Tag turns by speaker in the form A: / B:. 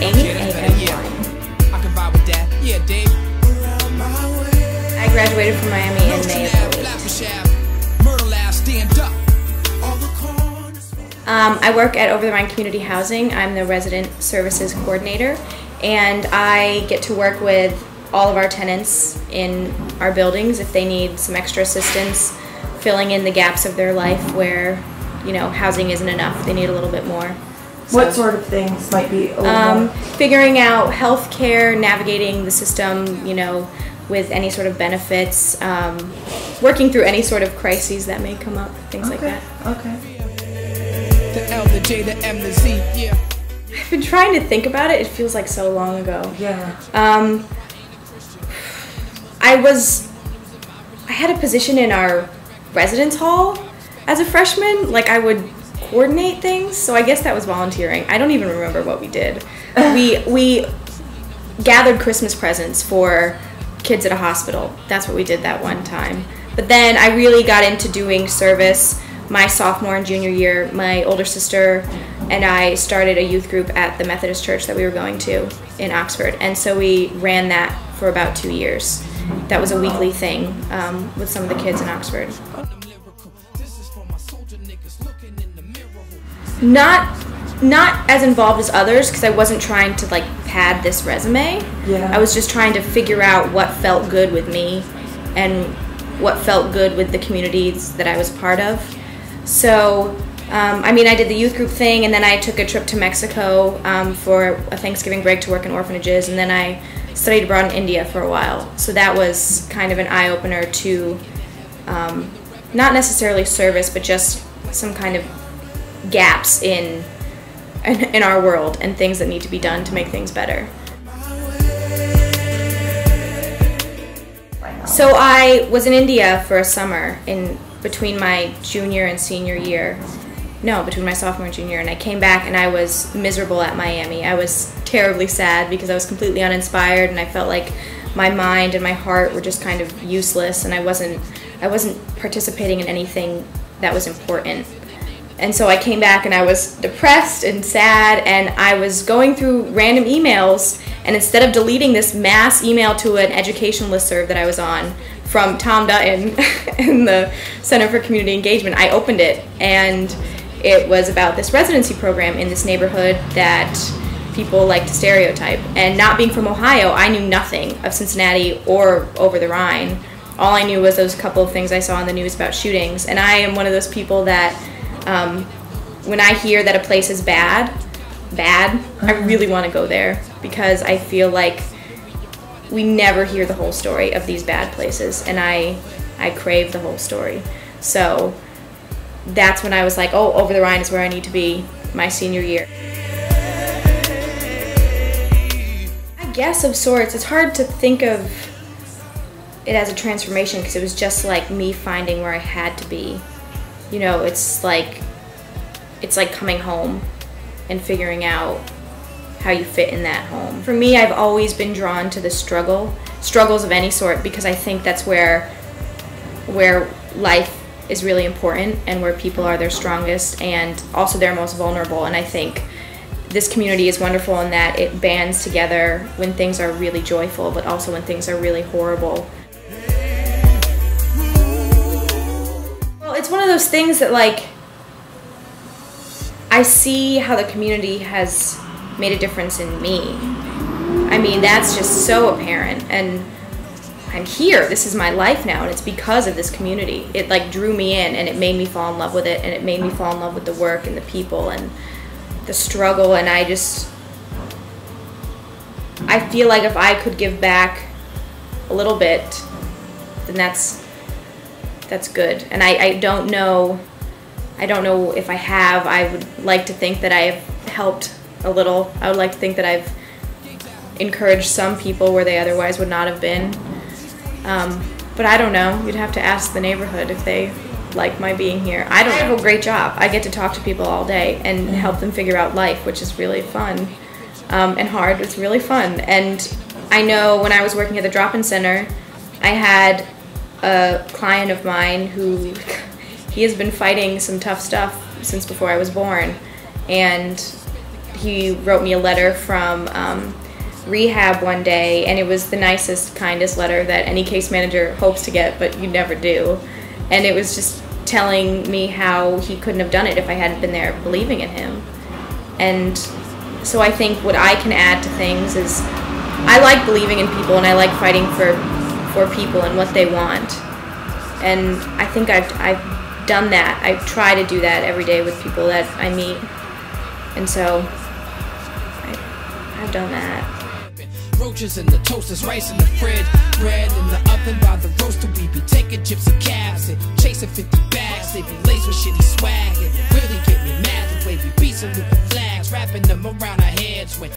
A: Amy, A-M-Y. I graduated from Miami in May of 2008. I work at Over the Rhine Community Housing. I'm the resident services coordinator, and I get to work with all of our tenants in our buildings if they need some extra assistance filling in the gaps of their life where, you know, housing isn't enough. They need a little bit more. So,
B: what sort of things might be a little more?
A: Figuring out health care, navigating the system, you know, with any sort of benefits, working through any sort of crises that may come up, things like that.
B: Okay.
C: The L, the J, the M, the Z, yeah.
A: I've been trying to think about it. It feels like so long ago.
B: Yeah.
A: I had a position in our residence hall as a freshman. Like, I would coordinate things, so I guess that was volunteering. I don't even remember what we did. We gathered Christmas presents for kids at a hospital. That's what we did that one time. But then I really got into doing service my sophomore and junior year. My older sister and I started a youth group at the Methodist church that we were going to in Oxford, and so we ran that for about 2 years. That was a weekly thing with some of the kids in Oxford. Not as involved as others, because I wasn't trying to like pad this resume.
B: Yeah.
A: I was just trying to figure out what felt good with me and what felt good with the communities that I was part of. So, I mean, I did the youth group thing, and then I took a trip to Mexico for a Thanksgiving break to work in orphanages, and then I studied abroad in India for a while. So that was kind of an eye-opener to not necessarily service, but just some kind of gaps in our world and things that need to be done to make things better. So I was in India for a summer between my junior and senior year. No, between my sophomore and junior year, and I came back and I was miserable at Miami. I was terribly sad because I was completely uninspired, and I felt like my mind and my heart were just kind of useless, and I wasn't participating in anything that was important. And so I came back and I was depressed and sad, and I was going through random emails, and instead of deleting this mass email to an education listserv that I was on from Tom Dutton in the Center for Community Engagement, I opened it, and it was about this residency program in this neighborhood that people like to stereotype. And not being from Ohio, I knew nothing of Cincinnati or Over the Rhine. All I knew was those couple of things I saw on the news about shootings, and I am one of those people that when I hear that a place is bad, I really want to go there, because I feel like we never hear the whole story of these bad places, and I crave the whole story. So that's when I was like, oh, Over the Rhine is where I need to be my senior year. I guess of sorts. It's hard to think of it as a transformation, because it was just like me finding where I had to be. You know, it's like coming home and figuring out how you fit in that home. For me, I've always been drawn to the struggles of any sort, because I think that's where life is really important, and where people are their strongest and also their most vulnerable. And I think this community is wonderful in that it bands together when things are really joyful, but also when things are really horrible. Well, it's one of those things that, like, I see how the community has made a difference in me. I mean, that's just so apparent, and I'm here. This is my life now, and it's because of this community. It like drew me in, and it made me fall in love with it, and it made me fall in love with the work and the people and the struggle. And I feel like if I could give back a little bit, then that's good. And I don't know if I have. I would like to think that I have helped a little. I would like to think that I've encouraged some people where they otherwise would not have been. But I don't know. You'd have to ask the neighborhood if they like my being here. I have a great job. I get to talk to people all day and help them figure out life, which is really fun and hard. It's really fun. And I know when I was working at the drop-in center, I had a client of mine who he has been fighting some tough stuff since before I was born, and he wrote me a letter from rehab one day, and it was the nicest, kindest letter that any case manager hopes to get, but you never do. And it was just telling me how he couldn't have done it if I hadn't been there believing in him. And so I think what I can add to things is I like believing in people, and I like fighting for people and what they want. And I think I've done that. I try to do that every day with people that I meet. And so I've done that.
C: Roaches in the toasters, rice in the fridge, bread in the oven by the roaster. We be taking gypsy cabs and chasing 50 bags. They be laced with shitty swag. It really get me mad the way we be saluting flags, wrapping them around our heads when